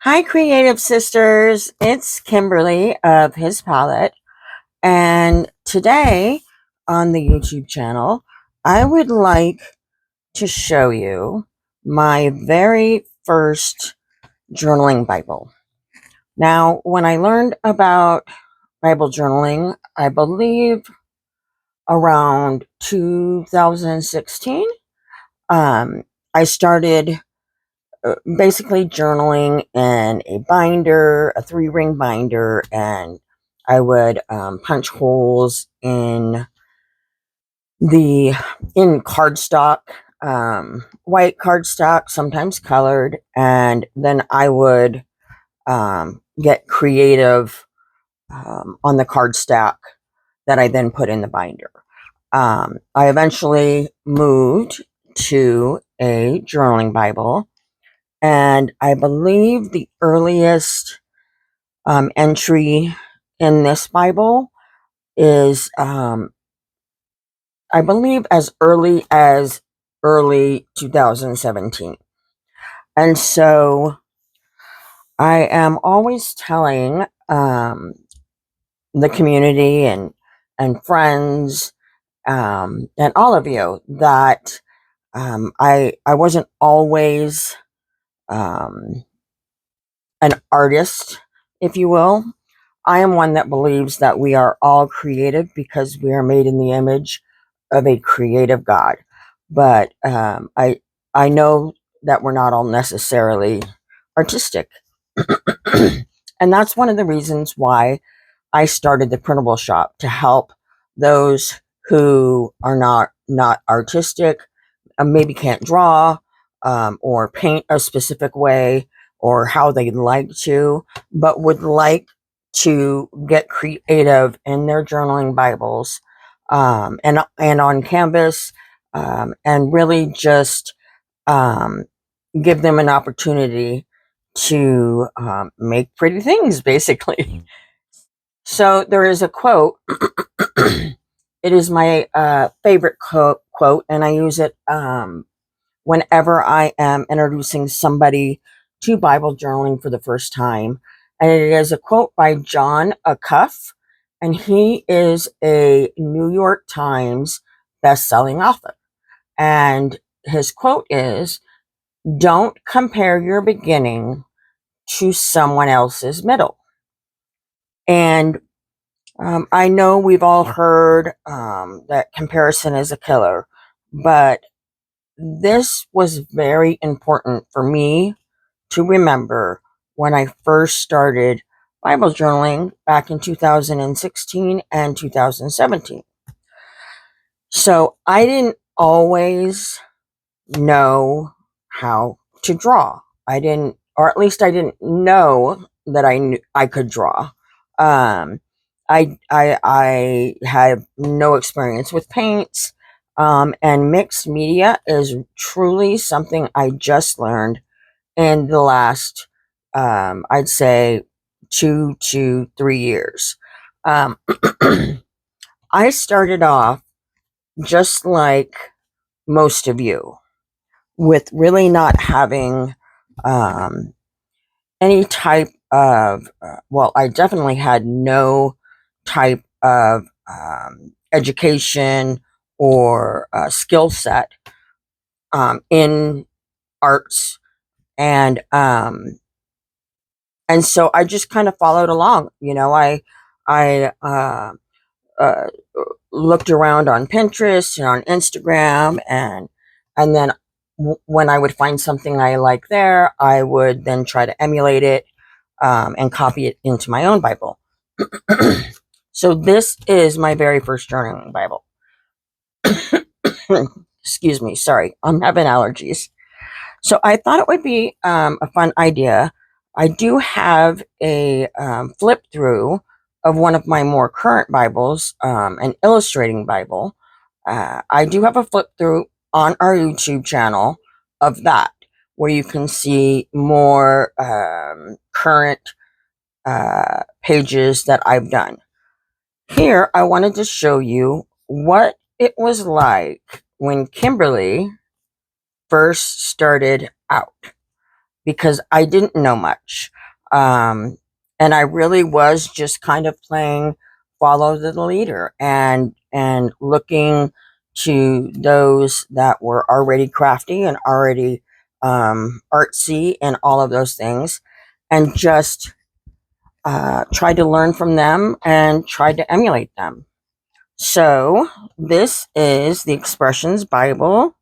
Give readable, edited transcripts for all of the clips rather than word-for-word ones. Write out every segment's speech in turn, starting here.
Hi, creative sisters. It's Kimberly of His Palette. And today on the YouTube channel, I would like to show you my very first journaling Bible. Now, when I learned about Bible journaling, I believe around 2016, I started basically journaling in a binder, a 3-ring binder, and I would punch holes the in cardstock, white cardstock, sometimes colored, and then I would get creative on the cardstock that I then put in the binder. I eventually moved to a journaling Bible. And I believe the earliest entry in this Bible is, I believe, as early 2017. And so I am always telling the community and friends and all of you that I wasn't always um, an artist, if you will. I am one that believes that we are all creative because we are made in the image of a creative God. But I know that we're not all necessarily artistic, and that's one of the reasons why I started the printable shop, to help those who are not artistic, maybe can't draw, or paint a specific way or how they'd like to, but would like to get creative in their journaling Bibles, and on canvas, and really just um, give them an opportunity to make pretty things, basically. So there is a quote. It is my favorite quote, and I use it whenever I am introducing somebody to Bible journaling for the first time. And it is a quote by John Acuff, and he is a New York Times best-selling author. And his quote is, "Don't compare your beginning to someone else's middle." And I know we've all heard that comparison is a killer, but this was very important for me to remember when I first started Bible journaling back in 2016 and 2017. So I didn't always know how to draw. I didn't, or at least I didn't know that I could draw. Um, I had no experience with paints, and mixed media is truly something I just learned in the last, I'd say, 2 to 3 years. Um, I started off just like most of you, with really not having um, any type of, well, I definitely had no type of education or skill set in arts, and so I just kind of followed along. I uh, looked around on Pinterest and on Instagram, and then when I would find something I like there, I would then try to emulate it, and copy it into my own Bible. So this is my very first journaling Bible. Excuse me, sorry, I'm having allergies. So I thought it would be a fun idea. I do have a flip-through of one of my more current Bibles, an illustrating Bible. I do have a flip-through on our YouTube channel of that, where you can see more current pages that I've done. Here, I wanted to show you what it was like when Kimberly first started out, because I didn't know much. And I really was just kind of playing follow the leader and looking to those that were already crafty and already artsy and all of those things, and just tried to learn from them and tried to emulate them. So this is the Expressions Bible,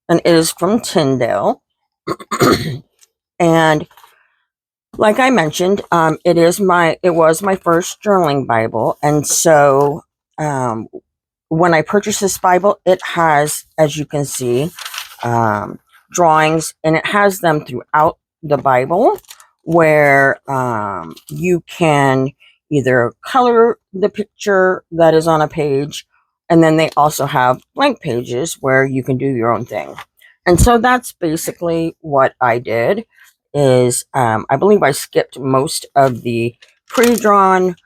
and it is from Tyndale. And like I mentioned, it was my first journaling Bible, and so um, when I purchased this Bible, it has, as you can see, drawings, and it has them throughout the Bible, where you can either color the picture that is on a page, and then they also have blank pages where you can do your own thing. And so that's basically what I did. Is I believe I skipped most of the pre-drawn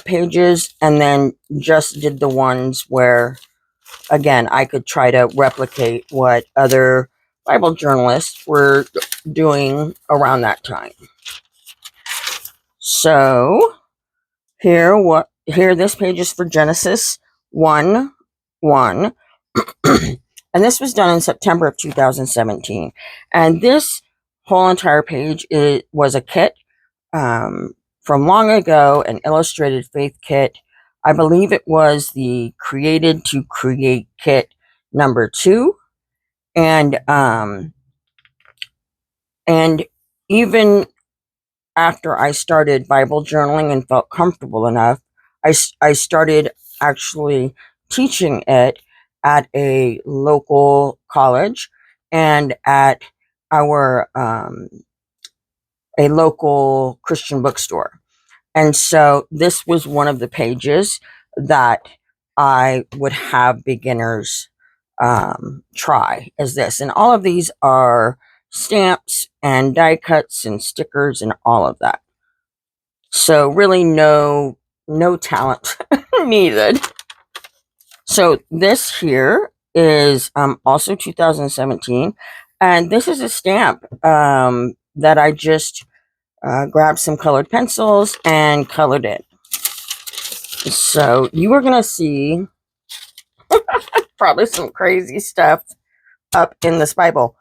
pages and then just did the ones where, again, I could try to replicate what other Bible journalists were doing around that time. So here this page is for Genesis 1:1. And this was done in September of 2017. And this whole entire page was a kit from long ago, an illustrated faith kit. I believe it was the Created to Create kit number 2. And even after I started Bible journaling and felt comfortable enough, I started actually teaching it at a local college and at our a local Christian bookstore. And so this was one of the pages that I would have beginners try, as this. And all of these are stamps and die cuts and stickers and all of that. So really no talent needed. So this here is also 2017. And this is a stamp that I just grabbed some colored pencils and colored it. So you are going to see probably some crazy stuff up in this Bible.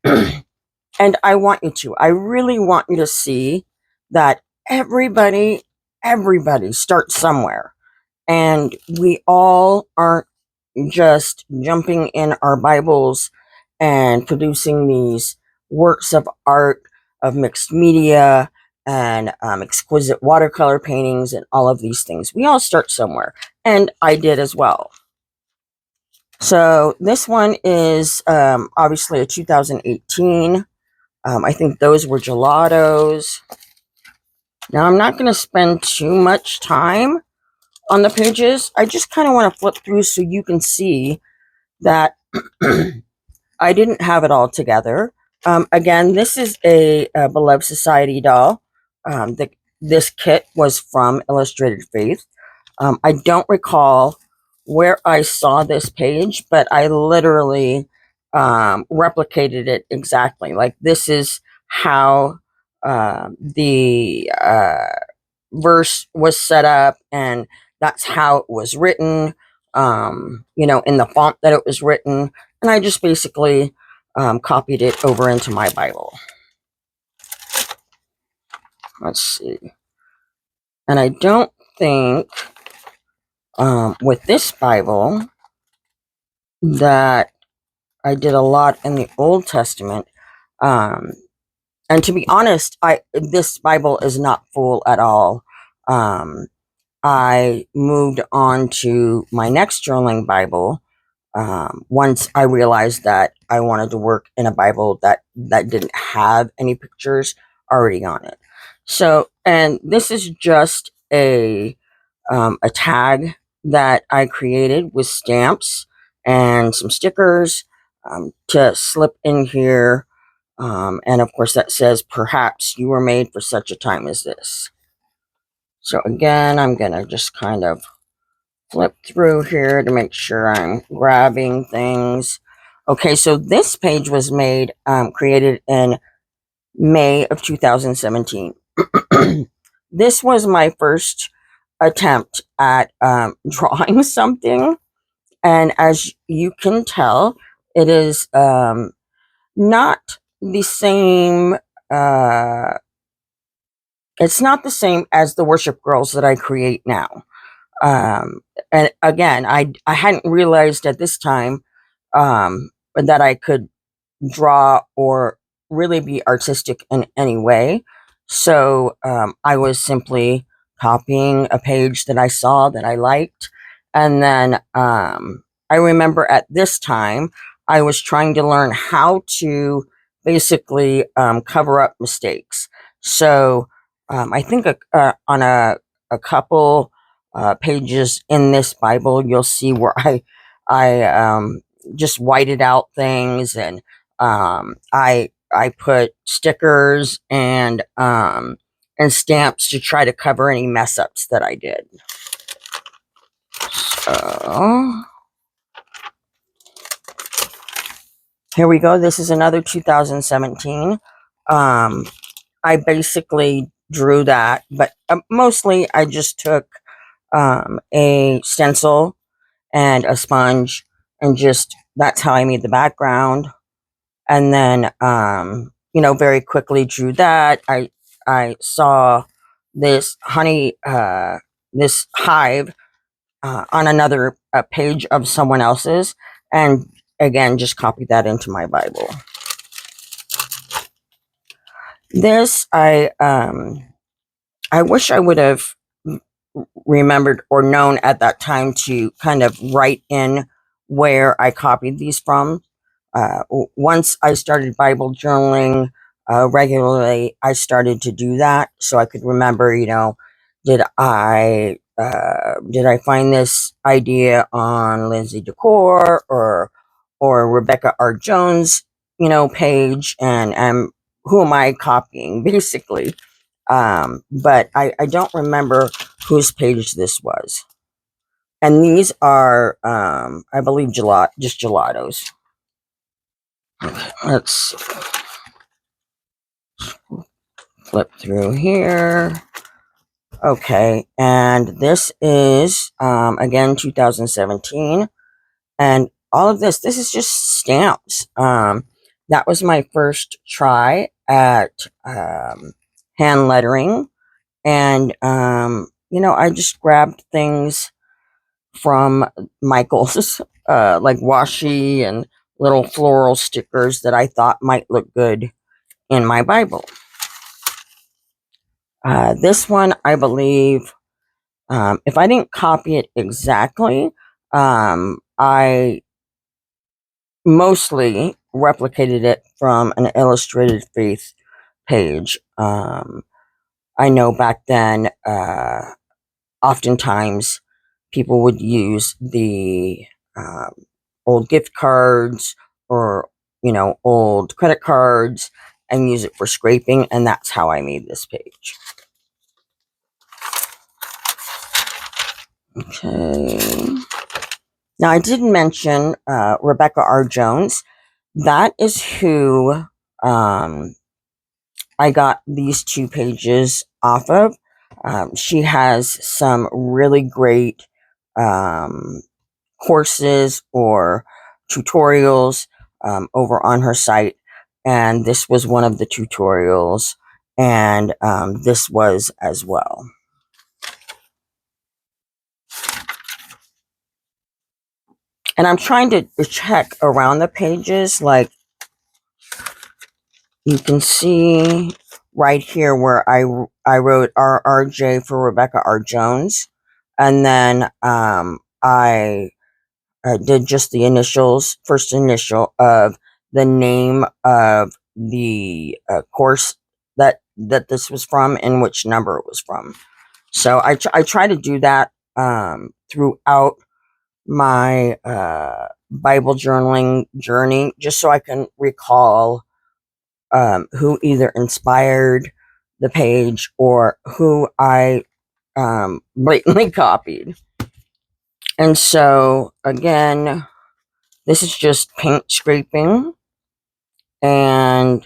And I really want you to see that everybody starts somewhere. And we all aren't just jumping in our Bibles and producing these works of art, of mixed media, and exquisite watercolor paintings and all of these things. We all start somewhere, and I did as well. So this one is obviously a 2018. I think those were gelatos. Now, I'm not going to spend too much time on the pages. I just kind of want to flip through so you can see that I didn't have it all together. Again, this is a Beloved Society doll. This kit was from Illustrated Faith. I don't recall where I saw this page, but I literally replicated it exactly. Like, this is how the verse was set up, and that's how it was written, in the font that it was written. And I just basically copied it over into my Bible. Let's see. And I don't think with this Bible that I did a lot in the Old Testament. And to be honest, this Bible is not full at all. I moved on to my next journaling Bible once I realized that I wanted to work in a Bible that didn't have any pictures already on it. So, and this is just a tag that I created with stamps and some stickers to slip in here. And of course that says, "Perhaps you were made for such a time as this." So again, I'm going to just kind of flip through here to make sure I'm grabbing things. Okay, so this page was created in May of 2017. This was my first attempt at drawing something, and as you can tell, it is not the same. Uh, it's not the same as the worship girls that I create now. Um, and again, I hadn't realized at this time that I could draw or really be artistic in any way. So I was simply copying a page that I saw that I liked. And then I remember at this time, I was trying to learn how to basically cover up mistakes. So I think on a couple pages in this Bible, you'll see where I just whited out things, and I put stickers and stamps to try to cover any mess ups that I did. So here we go. This is another 2017. I basically drew that, but mostly I just took a stencil and a sponge, and just that's how I made the background. And then very quickly drew that. I saw this this hive on another page of someone else's, and again just copied that into my Bible. This I wish I would have remembered or known at that time to kind of write in where I copied these from. Once I started Bible journaling regularly, I started to do that so I could remember, did I find this idea on Lindsay Decor or Rebecca R. Jones, page, and who am I copying, basically. But I don't remember whose page this was. And these are, I believe, just gelatos. Let's flip through here. Okay, and this is, again, 2017. And all of this is just stamps. That was my first try at hand lettering. And, I just grabbed things from Michael's, like washi and little floral stickers that I thought might look good in my Bible. This one, I believe, if I didn't copy it exactly, I mostly replicated it from an Illustrated Faith page. I know back then, oftentimes people would use the old gift cards or, old credit cards and use it for scraping, and that's how I made this page. Okay. Now, I did mention Rebecca R. Jones. That is who I got these two pages off of. She has some really great courses or tutorials over on her site, and this was one of the tutorials, and this was as well. And I'm trying to check around the pages, like you can see right here where I wrote RRJ for Rebecca R. Jones, and then I did just the first initial of the name of the course that this was from and which number it was from. So I try to do that throughout my Bible journaling journey, just so I can recall who either inspired the page or who I blatantly copied. And so, again, this is just paint scraping, and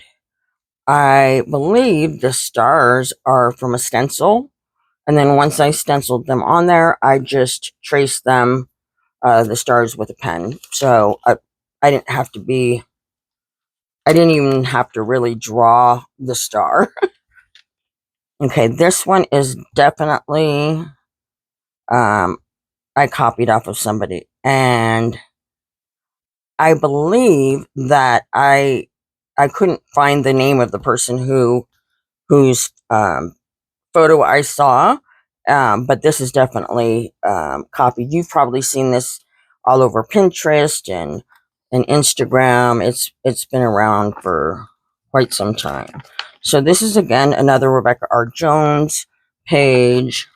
I believe the stars are from a stencil. And then once I stenciled them on there, I just traced them, the stars with a pen. So I didn't have to be, I didn't even have to really draw the star. Okay, this one is definitely, I copied off of somebody. And I believe that I couldn't find the name of the person whose photo I saw, but this is definitely copied. You've probably seen this all over Pinterest and Instagram. It's been around for quite some time. So this is again another Rebecca R. Jones page.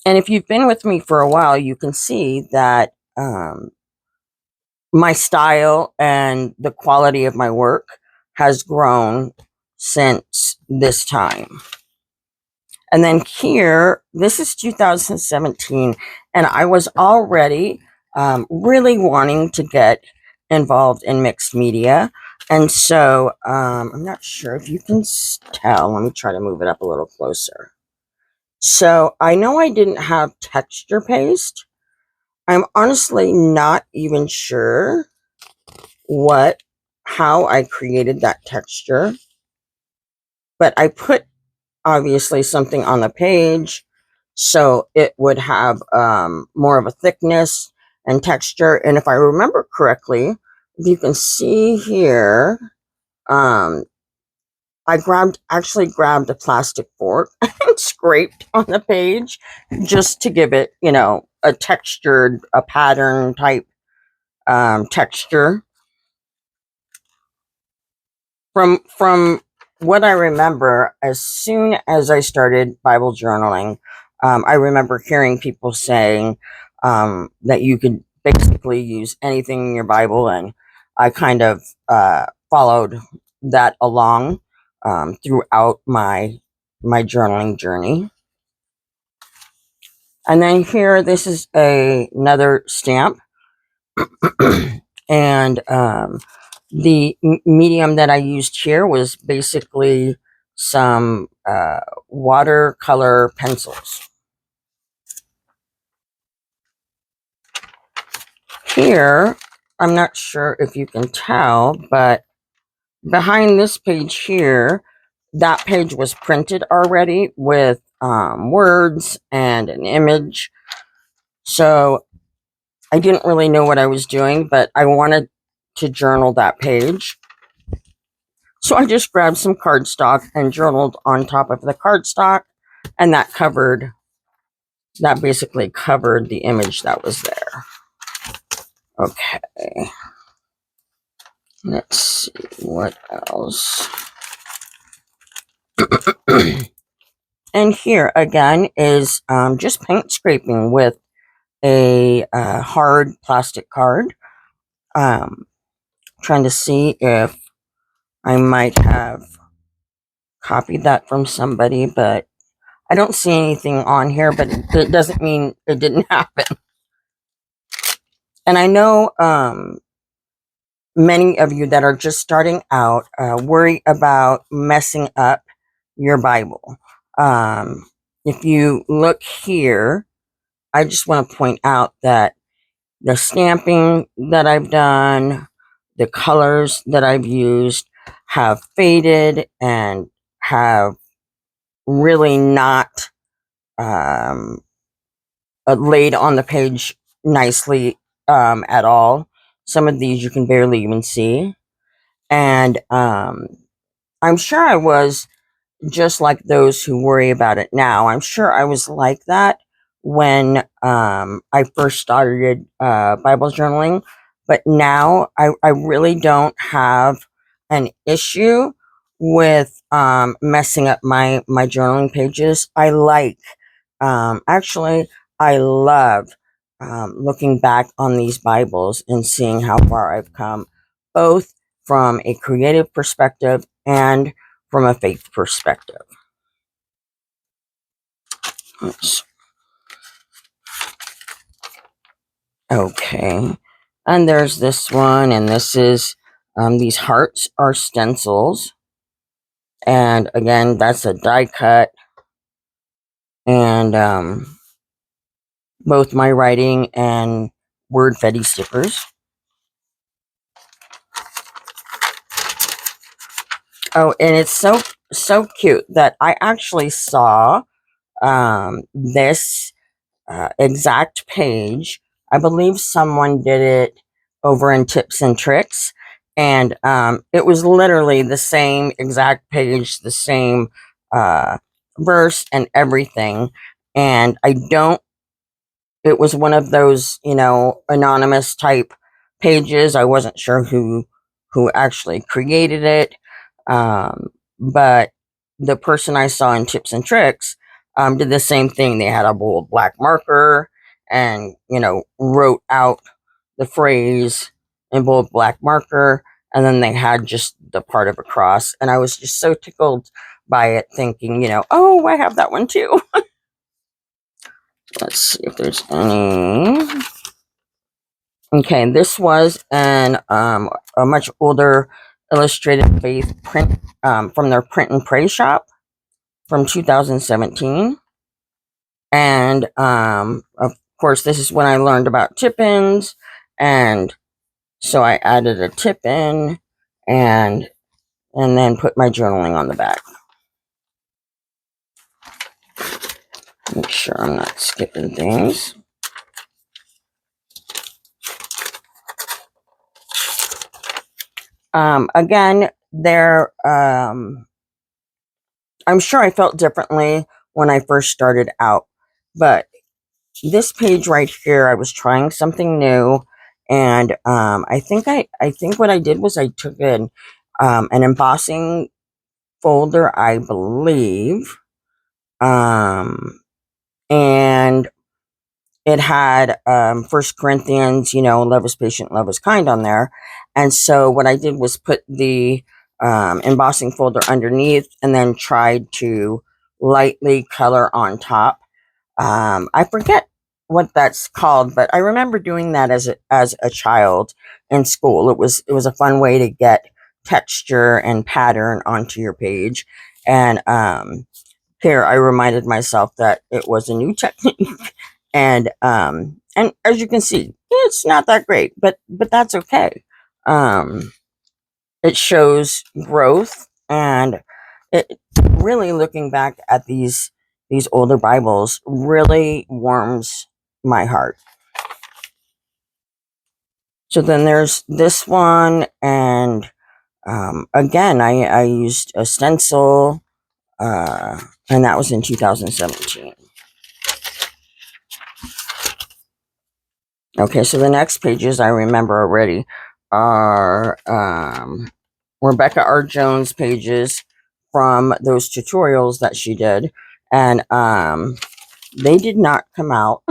And if you've been with me for a while, you can see that my style and the quality of my work has grown since this time. And then here, this is 2017, and I was already really wanting to get involved in mixed media. And so I'm not sure if you can tell. Let me try to move it up a little closer. So I know I didn't have texture paste. I'm honestly not even sure how I created that texture, but I put obviously something on the page so it would have more of a thickness and texture. And if I remember correctly, if you can see here, I actually grabbed a plastic fork and scraped on the page just to give it, a textured, a pattern type texture. From what I remember, as soon as I started Bible journaling, I remember hearing people saying that you could basically use anything in your Bible, and I kind of followed that along throughout my journaling journey. And then here, this is another stamp, and the medium that I used here was basically some watercolor pencils. Here, I'm not sure if you can tell, but behind this page here, that page was printed already with words and an image. So I didn't really know what I was doing, but I wanted to journal that page. So I just grabbed some cardstock and journaled on top of the cardstock, and that basically covered the image that was there. Okay. Let's see what else. And here again is just paint scraping with a hard plastic card. Trying to see if I might have copied that from somebody, but I don't see anything on here, but it doesn't mean it didn't happen. And I know many of you that are just starting out worry about messing up your Bible. If you look here, I just want to point out that the stamping that I've done, the colors that I've used have faded and have really not laid on the page nicely at all. Some of these you can barely even see. And I'm sure I was just like those who worry about it now. I'm sure I was like that when I first started Bible journaling. But now I really don't have an issue with messing up my journaling pages. Actually, I love looking back on these Bibles and seeing how far I've come, both from a creative perspective and from a faith perspective. Oops. Okay. And there's this one, and this is These hearts are stencils. And again, that's a die cut. And both my writing and word fetty stickers. Oh, and it's so cute that I actually saw this exact page. I believe someone did it over in Tips and Tricks, and it was literally the same exact page, the same uh, verse and everything. And I don't it was one of those, anonymous type pages. I wasn't sure who actually created it. But the person I saw in Tips and Tricks did the same thing. They had a bold black marker and, wrote out the phrase in bold black marker, and then they had just the part of a cross. And I was just so tickled by it, thinking, oh, I have that one too. Let's see if there's any. Okay, this was a much older illustrated faith print from their print and pray shop from 2017. And of course, this is when I learned about tip-ins, and so I added a tip-in and then put my journaling on the back. Make sure I'm not skipping things. Again, I'm sure I felt differently when I first started out, but this page right here, I was trying something new, and I think what I did was I took an embossing folder, I believe, and it had First Corinthians, love is patient, love is kind on there. And so what I did was put the embossing folder underneath, and then tried to lightly color on top. I forget what that's called, but I remember doing that as a child in school. It was a fun way to get texture and pattern onto your page. And here I reminded myself that it was a new technique. And as you can see, it's not that great, but that's okay. It shows growth, and it really, looking back at these older Bibles, really warms my heart. So then there's this one, and again, I used a stencil, and that was in 2017. Okay, so the next pages I remember already are Rebecca R. Jones pages from those tutorials that she did. And they did not come out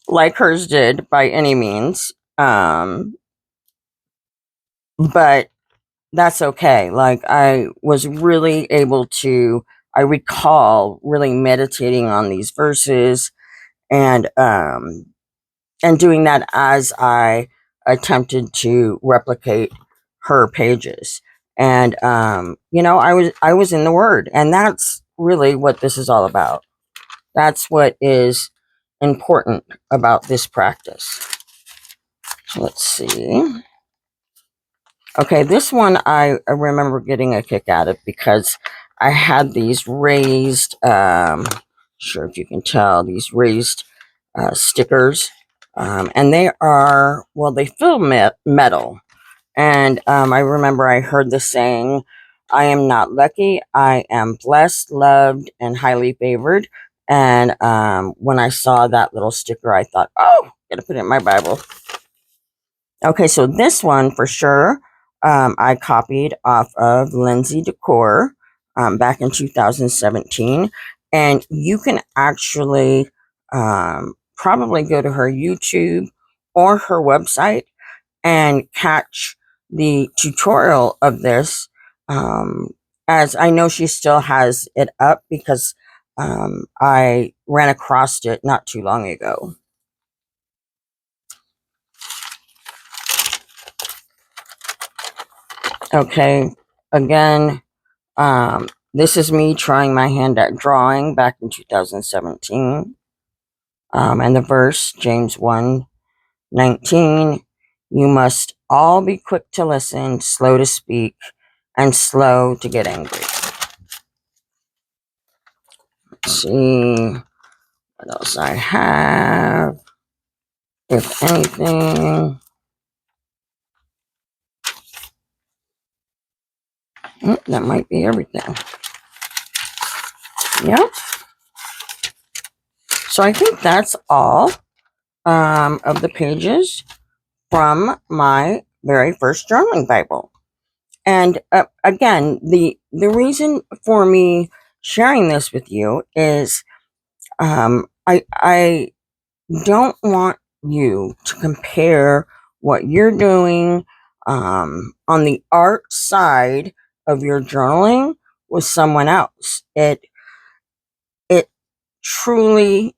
like hers did by any means. But that's okay. Like, I was really able to, I recall really meditating on these verses, and doing that as I attempted to replicate her pages. And I was in the Word, and that's really what this is all about. That's what is important about this practice. So let's see. Okay, this one I remember getting a kick out of, because I had these raised, sure if you can tell, these raised stickers. And they are, well, they fill metal. And I remember I heard the saying, I am not lucky, I am blessed, loved, and highly favored. And when I saw that little sticker, I thought, oh, gotta put it in my Bible. Okay, so this one for sure, I copied off of Lindsay Decor back in 2017. And you can actually probably go to her YouTube or her website and catch the tutorial of this, as I know she still has it up, because I ran across it not too long ago. Okay, again, this is me trying my hand at drawing back in 2017. And the verse, James 1:19, you must all be quick to listen, slow to speak, and slow to get angry. Let's see what else I have, if anything. That might be everything. Yep. So I think that's all of the pages from my very first journaling Bible. And again, the reason for me sharing this with you is I don't want you to compare what you're doing on the art side of your journaling with someone else. It truly,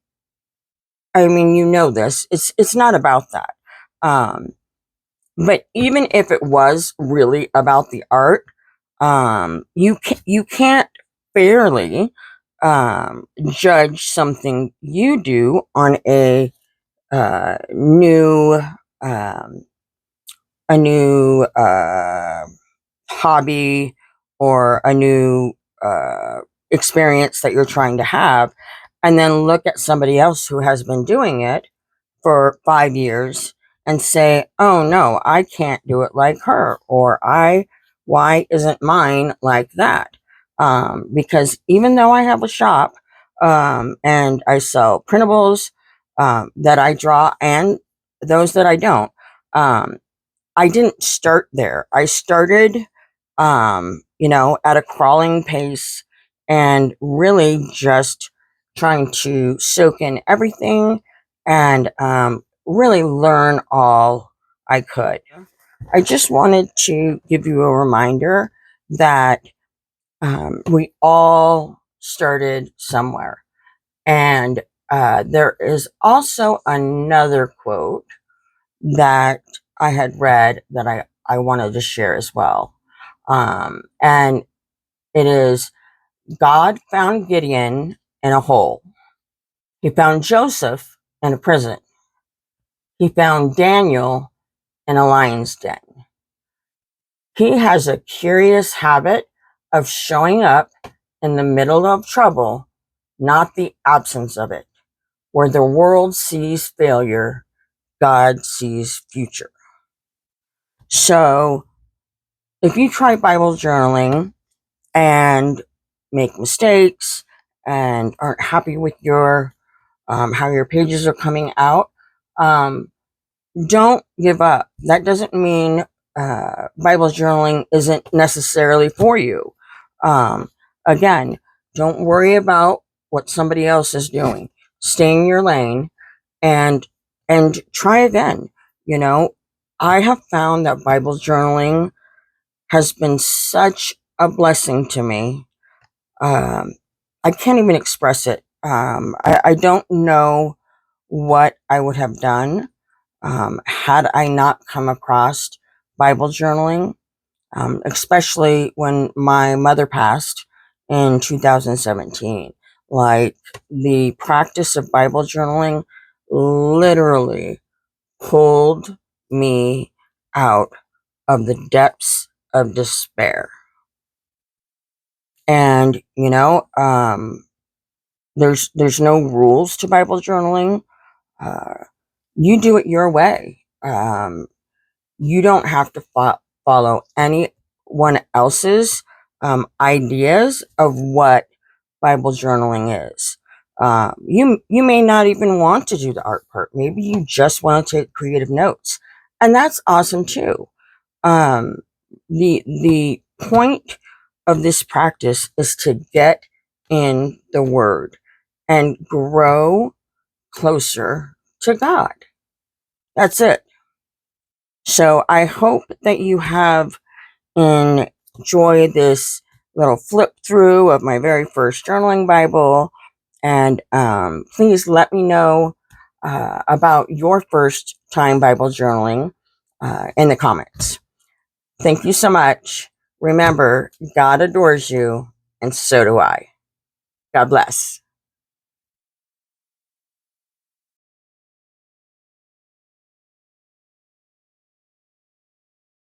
I mean, you know this. It's not about that. Um, but even if it was really about the art, you can't fairly judge something you do on new um, a new hobby or a new uh, experience that you're trying to have, and then look at somebody else who has been doing it for 5 years and say, oh no, I can't do it like her, or why isn't mine like that? Because even though I have a shop and I sell printables that I draw and those that I don't, um, I didn't start there. I started, at a crawling pace and really just trying to soak in everything and really learn all I could. I just wanted to give you a reminder that we all started somewhere. And there is also another quote that I had read that I wanted to share as well. And it is, God found Gideon in a hole. He found Joseph in a prison. He found Daniel in a lion's den. He has a curious habit of showing up in the middle of trouble, not the absence of it. Where the world sees failure, God sees future. So if you try Bible journaling and make mistakes and aren't happy with your how your pages are coming out, don't give up. That doesn't mean Bible journaling isn't necessarily for you. Um, Again, don't worry about what somebody else is doing. Stay in your lane and try again. You know, I have found that Bible journaling has been such a blessing to me. Um, I can't even express it. I don't know what I would have done had I not come across Bible journaling, especially when my mother passed in 2017. Like, the practice of Bible journaling literally pulled me out of the depths of despair. And there's no rules to Bible journaling. Uh, you do it your way. You don't have to follow anyone else's ideas of what Bible journaling is. You may not even want to do the art part. Maybe you just want to take creative notes, and that's awesome too. Um, the point of this practice is to get in the Word and grow closer to God. That's it. So I hope that you have enjoyed this little flip through of my very first journaling Bible. And please let me know about your first time Bible journaling in the comments. Thank you so much. Remember, God adores you, and so do I. God bless.